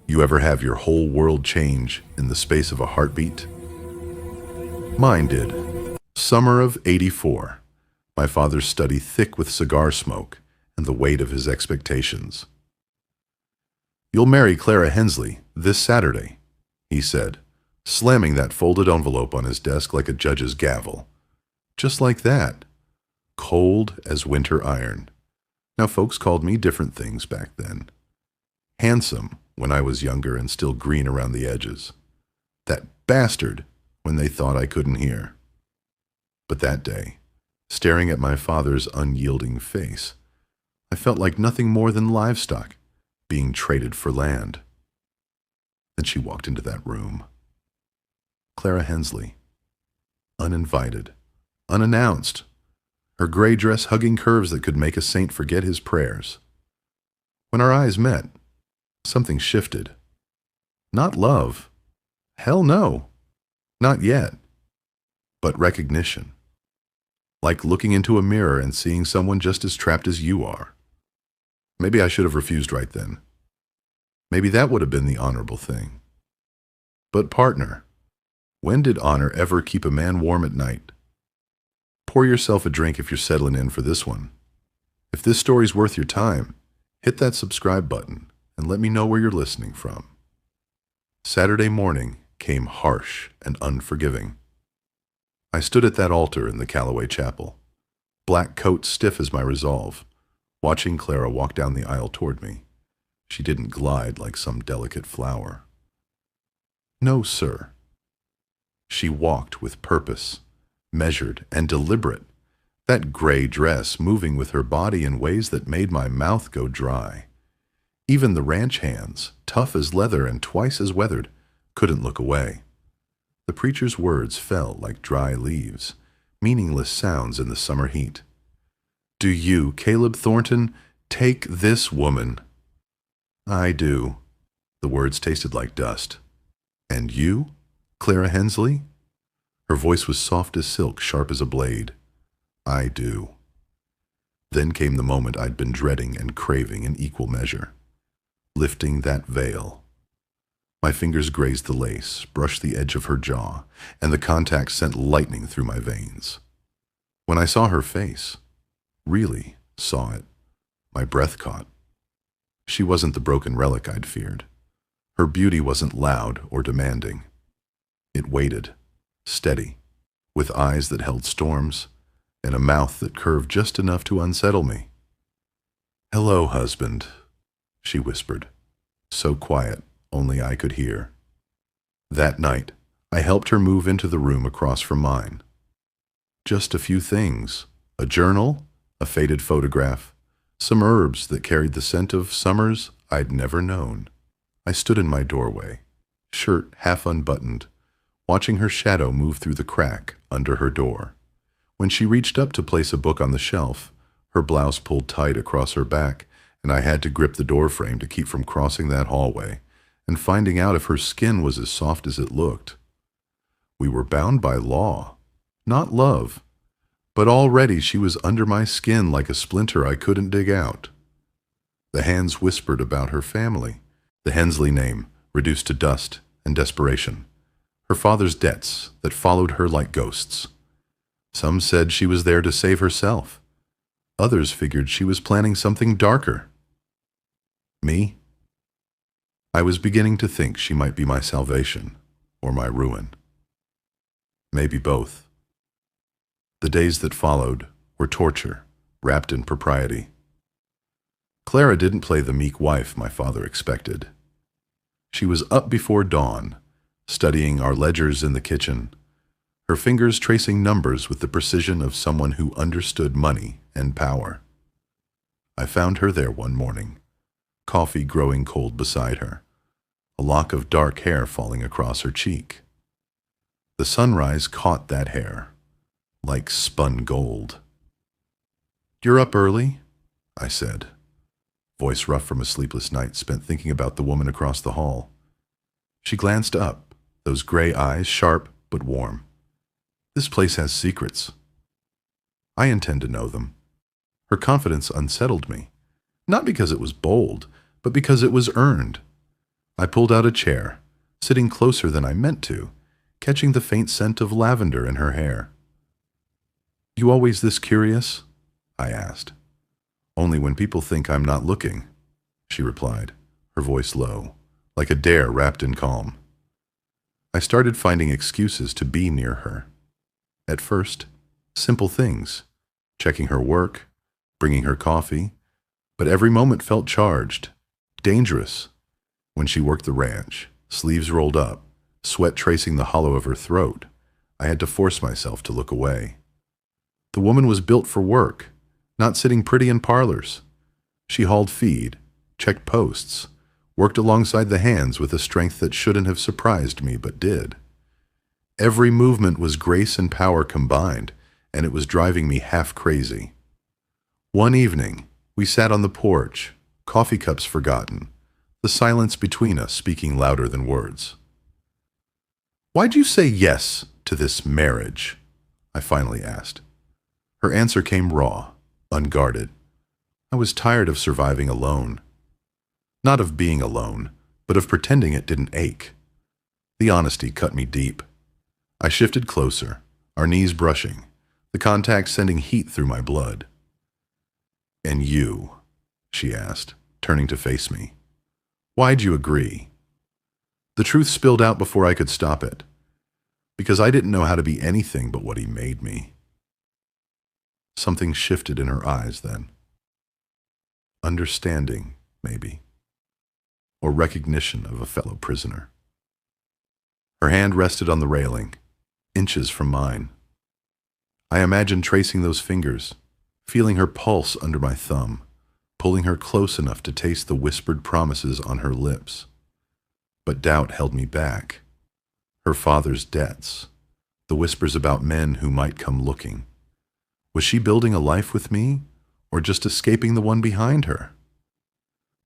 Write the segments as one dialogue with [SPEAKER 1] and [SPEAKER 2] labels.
[SPEAKER 1] You ever have your whole world change in the space of a heartbeat? Mine did. Summer of '84. My father's study thick with cigar smoke and the weight of his expectations. "You'll marry Clara Hensley this Saturday," he said, slamming that folded envelope on his desk like a judge's gavel. Just like that. Cold as winter iron. Now, folks called me different things back then. Handsome when I was younger and still green around the edges. That bastard when they thought I couldn't hear. But that day, staring at my father's unyielding face, I felt like nothing more than livestock being traded for land. Then she walked into that room. Clara Hensley. Uninvited. Unannounced. Her gray dress hugging curves that could make a saint forget his prayers. When our eyes met, something shifted. Not love. Hell no. Not yet. But recognition. Like looking into a mirror and seeing someone just as trapped as you are. Maybe I should have refused right then. Maybe that would have been the honorable thing. But partner, when did honor ever keep a man warm at night? Pour yourself a drink if you're settling in for this one. If this story's worth your time, hit that subscribe button and let me know where you're listening from. Saturday morning came harsh and unforgiving. I stood at that altar in the Callaway Chapel, black coat stiff as my resolve, watching Clara walk down the aisle toward me. She didn't glide like some delicate flower. No, sir. She walked with purpose, measured and deliberate, that gray dress moving with her body in ways that made my mouth go dry. Even the ranch hands, tough as leather and twice as weathered, couldn't look away. The preacher's words fell like dry leaves, meaningless sounds in the summer heat. "Do you, Caleb Thornton, take this woman?" "I do." The words tasted like dust. "And you, Clara Hensley?" Her voice was soft as silk, sharp as a blade. "I do." Then came the moment I'd been dreading and craving in equal measure. Lifting that veil. My fingers grazed the lace, brushed the edge of her jaw, and the contact sent lightning through my veins. When I saw her face, really saw it, my breath caught. She wasn't the broken relic I'd feared. Her beauty wasn't loud or demanding. It waited, steady, with eyes that held storms, and a mouth that curved just enough to unsettle me. "Hello, husband," she whispered, so quiet only I could hear. That night, I helped her move into the room across from mine. Just a few things: a journal, a faded photograph, some herbs that carried the scent of summers I'd never known. I stood in my doorway, shirt half unbuttoned, watching her shadow move through the crack under her door. When she reached up to place a book on the shelf, her blouse pulled tight across her back, and I had to grip the doorframe to keep from crossing that hallway and finding out if her skin was as soft as it looked. We were bound by law, not love, but already she was under my skin like a splinter I couldn't dig out. The hands whispered about her family, the Hensley name reduced to dust and desperation, her father's debts that followed her like ghosts. Some said she was there to save herself. Others figured she was planning something darker. Me? I was beginning to think she might be my salvation or my ruin. Maybe both. The days that followed were torture, wrapped in propriety. Clara didn't play the meek wife my father expected. She was up before dawn, studying our ledgers in the kitchen, her fingers tracing numbers with the precision of someone who understood money and power. I found her there one morning, coffee growing cold beside her, a lock of dark hair falling across her cheek. The sunrise caught that hair, like spun gold. "You're up early?" I said, voice rough from a sleepless night spent thinking about the woman across the hall. She glanced up, those gray eyes sharp but warm. "This place has secrets." "I intend to know them." Her confidence unsettled me, not because it was bold, but because it was earned. I pulled out a chair, sitting closer than I meant to, catching the faint scent of lavender in her hair. "You always this curious?" I asked. "Only when people think I'm not looking," she replied, her voice low, like a dare wrapped in calm. I started finding excuses to be near her. At first, simple things, checking her work, bringing her coffee, but every moment felt charged, dangerous. When she worked the ranch, sleeves rolled up, sweat tracing the hollow of her throat, I had to force myself to look away. The woman was built for work, not sitting pretty in parlors. She hauled feed, checked posts, worked alongside the hands with a strength that shouldn't have surprised me but did. Every movement was grace and power combined, and it was driving me half crazy. One evening, we sat on the porch, coffee cups forgotten, the silence between us speaking louder than words. "Why'd you say yes to this marriage?" I finally asked. Her answer came raw, unguarded. I was tired of surviving alone. Not of being alone, but of pretending it didn't ache. The honesty cut me deep. I shifted closer, our knees brushing, the contact sending heat through my blood. "And you?" she asked, turning to face me. "Why'd you agree?" The truth spilled out before I could stop it. Because I didn't know how to be anything but what he made me. Something shifted in her eyes then. Understanding, maybe. Or recognition of a fellow prisoner. Her hand rested on the railing, inches from mine. I imagined tracing those fingers, feeling her pulse under my thumb, pulling her close enough to taste the whispered promises on her lips. But doubt held me back. Her father's debts, the whispers about men who might come looking. Was she building a life with me, or just escaping the one behind her?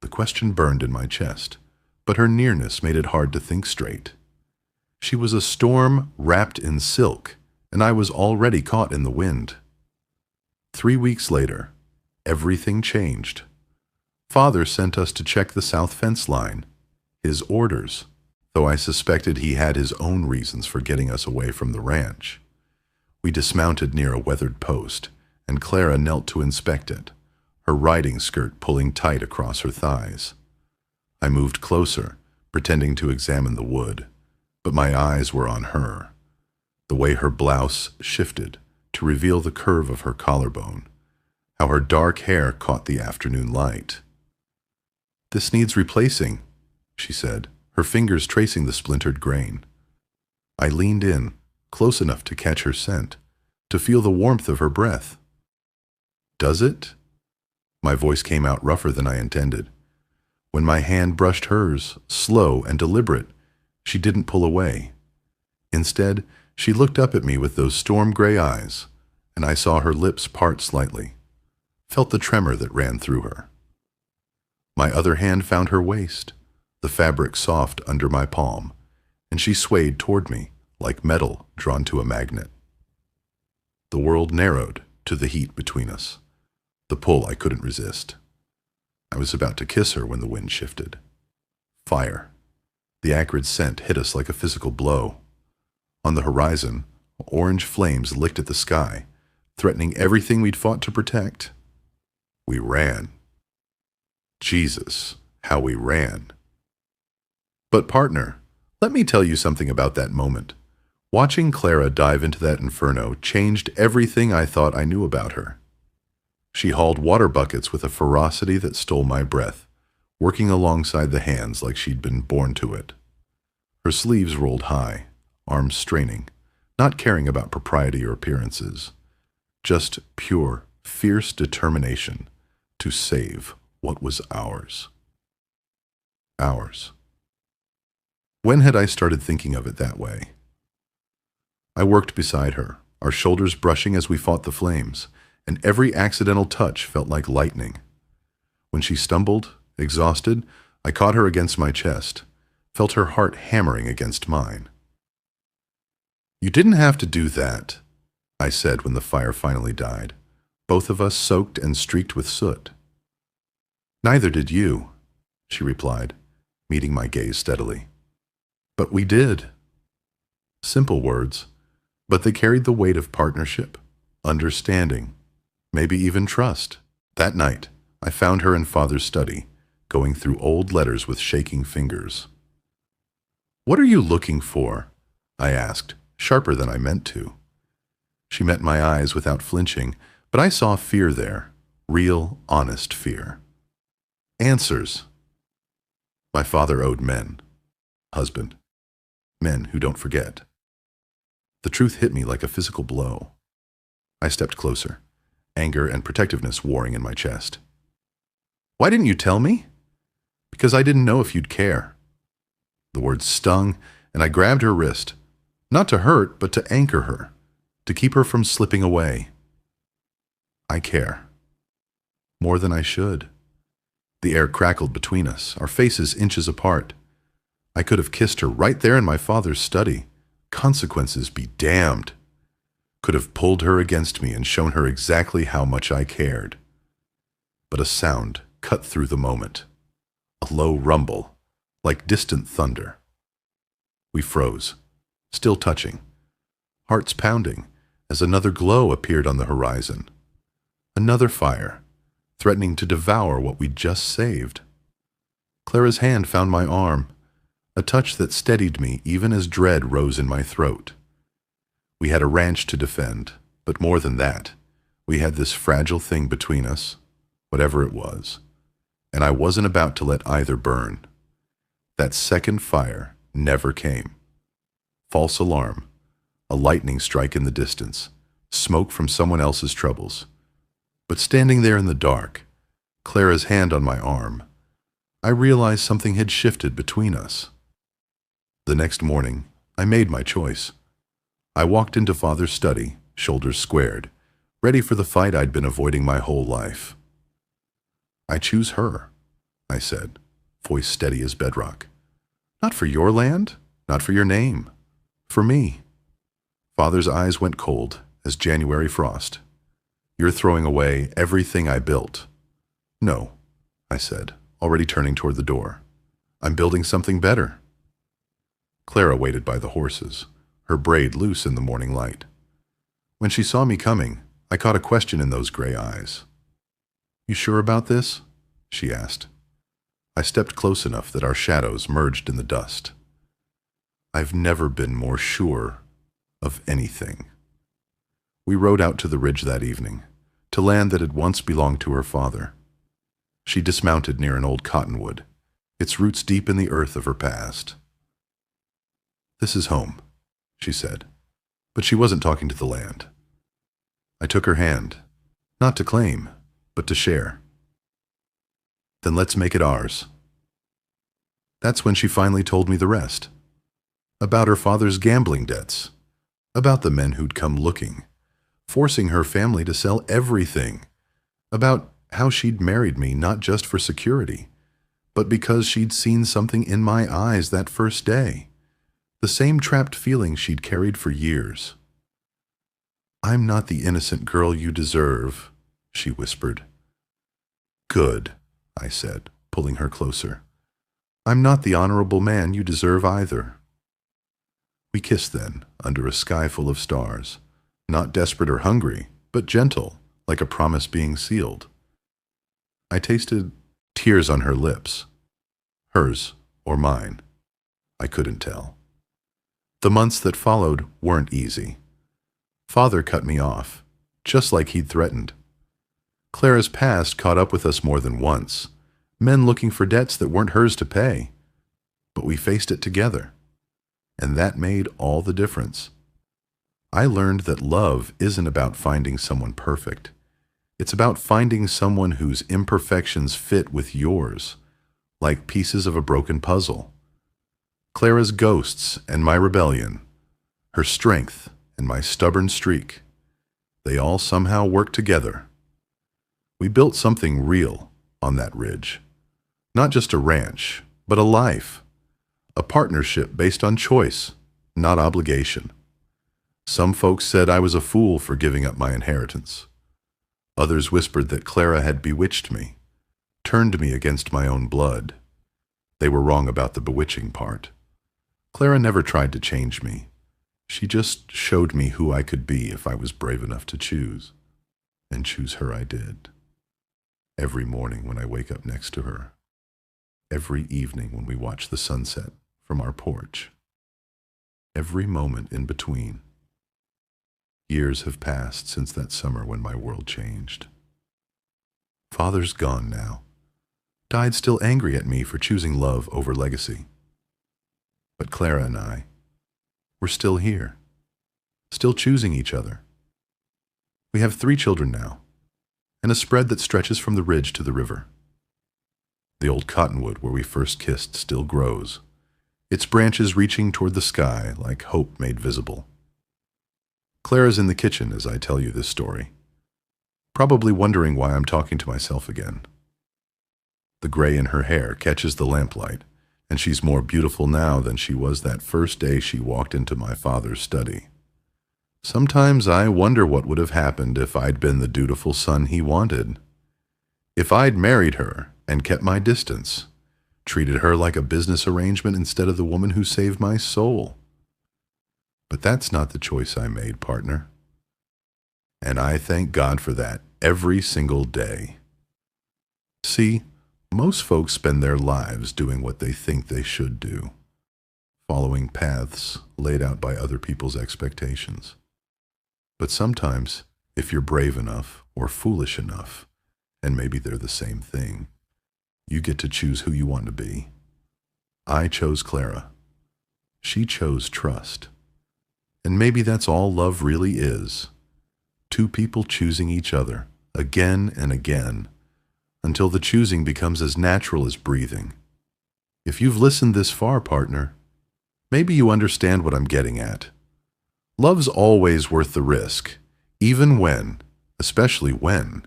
[SPEAKER 1] The question burned in my chest, but her nearness made it hard to think straight. She was a storm wrapped in silk, and I was already caught in the wind. 3 weeks later, everything changed. Father sent us to check the south fence line, his orders, though I suspected he had his own reasons for getting us away from the ranch. We dismounted near a weathered post, and Clara knelt to inspect it, her riding skirt pulling tight across her thighs. I moved closer, pretending to examine the wood, but my eyes were on her, the way her blouse shifted to reveal the curve of her collarbone, how her dark hair caught the afternoon light. "This needs replacing," she said, her fingers tracing the splintered grain. I leaned in, close enough to catch her scent, to feel the warmth of her breath. "Does it?" My voice came out rougher than I intended. When my hand brushed hers, slow and deliberate, she didn't pull away. Instead, she looked up at me with those storm-gray eyes, and I saw her lips part slightly, felt the tremor that ran through her. My other hand found her waist, the fabric soft under my palm, and she swayed toward me, like metal drawn to a magnet. The world narrowed to the heat between us, the pull I couldn't resist. I was about to kiss her when the wind shifted. Fire. The acrid scent hit us like a physical blow. On the horizon, orange flames licked at the sky, threatening everything we'd fought to protect. We ran. Jesus, how we ran. But partner, let me tell you something about that moment. Watching Clara dive into that inferno changed everything I thought I knew about her. She hauled water buckets with a ferocity that stole my breath, working alongside the hands like she'd been born to it. Her sleeves rolled high, arms straining, not caring about propriety or appearances. Just pure, fierce determination to save what was ours. Ours. When had I started thinking of it that way? I worked beside her, our shoulders brushing as we fought the flames, and every accidental touch felt like lightning. When she stumbled, exhausted, I caught her against my chest, felt her heart hammering against mine. "You didn't have to do that," I said when the fire finally died, both of us soaked and streaked with soot. "Neither did you," she replied, meeting my gaze steadily. But we did. Simple words, but they carried the weight of partnership, understanding, maybe even trust. That night, I found her in Father's study, going through old letters with shaking fingers. "What are you looking for?" I asked, sharper than I meant to. She met my eyes without flinching, but I saw fear there, real, honest fear. Answers. My father owed men. Husband. Men who don't forget. The truth hit me like a physical blow. I stepped closer, anger and protectiveness warring in my chest. "Why didn't you tell me?" "Because I didn't know if you'd care." The words stung, and I grabbed her wrist, not to hurt, but to anchor her, to keep her from slipping away. I care. More than I should. The air crackled between us, our faces inches apart. I could have kissed her right there in my father's study. Consequences be damned. Could have pulled her against me and shown her exactly how much I cared. But a sound cut through the moment. A low rumble, like distant thunder. We froze, still touching, hearts pounding, as another glow appeared on the horizon. Another fire, threatening to devour what we'd just saved. Clara's hand found my arm, a touch that steadied me even as dread rose in my throat. We had a ranch to defend, but more than that, we had this fragile thing between us, whatever it was, and I wasn't about to let either burn. That second fire never came. False alarm, a lightning strike in the distance, smoke from someone else's troubles. But standing there in the dark, Clara's hand on my arm, I realized something had shifted between us. The next morning, I made my choice. I walked into Father's study, shoulders squared, ready for the fight I'd been avoiding my whole life. "I choose her," I said, voice steady as bedrock. "Not for your land, not for your name. For me." Father's eyes went cold as January frost. "You're throwing away everything I built." "No," I said, already turning toward the door. "I'm building something better." Clara waited by the horses, her braid loose in the morning light. When she saw me coming, I caught a question in those gray eyes. "You sure about this?" she asked. I stepped close enough that our shadows merged in the dust. I've never been more sure of anything. We rode out to the ridge that evening, to land that had once belonged to her father. She dismounted near an old cottonwood, its roots deep in the earth of her past. "This is home," she said, but she wasn't talking to the land. I took her hand, not to claim, but to share. "Then let's make it ours." That's when she finally told me the rest. About her father's gambling debts, about the men who'd come looking, forcing her family to sell everything, about how she'd married me not just for security, but because she'd seen something in my eyes that first day. The same trapped feeling she'd carried for years. "I'm not the innocent girl you deserve," she whispered. "Good," I said, pulling her closer. "I'm not the honorable man you deserve either." We kissed then, under a sky full of stars, not desperate or hungry, but gentle, like a promise being sealed. I tasted tears on her lips. Hers or mine. I couldn't tell. The months that followed weren't easy. Father cut me off, just like he'd threatened. Clara's past caught up with us more than once, men looking for debts that weren't hers to pay. But we faced it together, and that made all the difference. I learned that love isn't about finding someone perfect. It's about finding someone whose imperfections fit with yours, like pieces of a broken puzzle. Clara's ghosts and my rebellion, her strength and my stubborn streak, they all somehow work together. We built something real on that ridge. Not just a ranch, but a life. A partnership based on choice, not obligation. Some folks said I was a fool for giving up my inheritance. Others whispered that Clara had bewitched me, turned me against my own blood. They were wrong about the bewitching part. Clara never tried to change me. She just showed me who I could be if I was brave enough to choose. And choose her I did. Every morning when I wake up next to her. Every evening when we watch the sunset from our porch. Every moment in between. Years have passed since that summer when my world changed. Father's gone now. Died still angry at me for choosing love over legacy. But Clara and I, we're still here. Still choosing each other. We have 3 children now, and a spread that stretches from the ridge to the river. The old cottonwood where we first kissed still grows, its branches reaching toward the sky like hope made visible. Clara's in the kitchen as I tell you this story, probably wondering why I'm talking to myself again. The gray in her hair catches the lamplight, and she's more beautiful now than she was that first day she walked into my father's study. Sometimes I wonder what would have happened if I'd been the dutiful son he wanted. If I'd married her and kept my distance, treated her like a business arrangement instead of the woman who saved my soul. But that's not the choice I made, partner. And I thank God for that every single day. See, most folks spend their lives doing what they think they should do, following paths laid out by other people's expectations. But sometimes, if you're brave enough or foolish enough, and maybe they're the same thing, you get to choose who you want to be. I chose Clara. She chose trust. And maybe that's all love really is. 2 people choosing each other, again and again, until the choosing becomes as natural as breathing. If you've listened this far, partner, maybe you understand what I'm getting at. Love's always worth the risk, even when, especially when,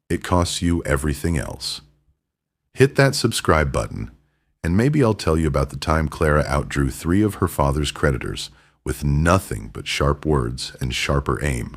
[SPEAKER 1] it costs you everything else. Hit that subscribe button, and maybe I'll tell you about the time Clara outdrew 3 of her father's creditors with nothing but sharp words and sharper aim.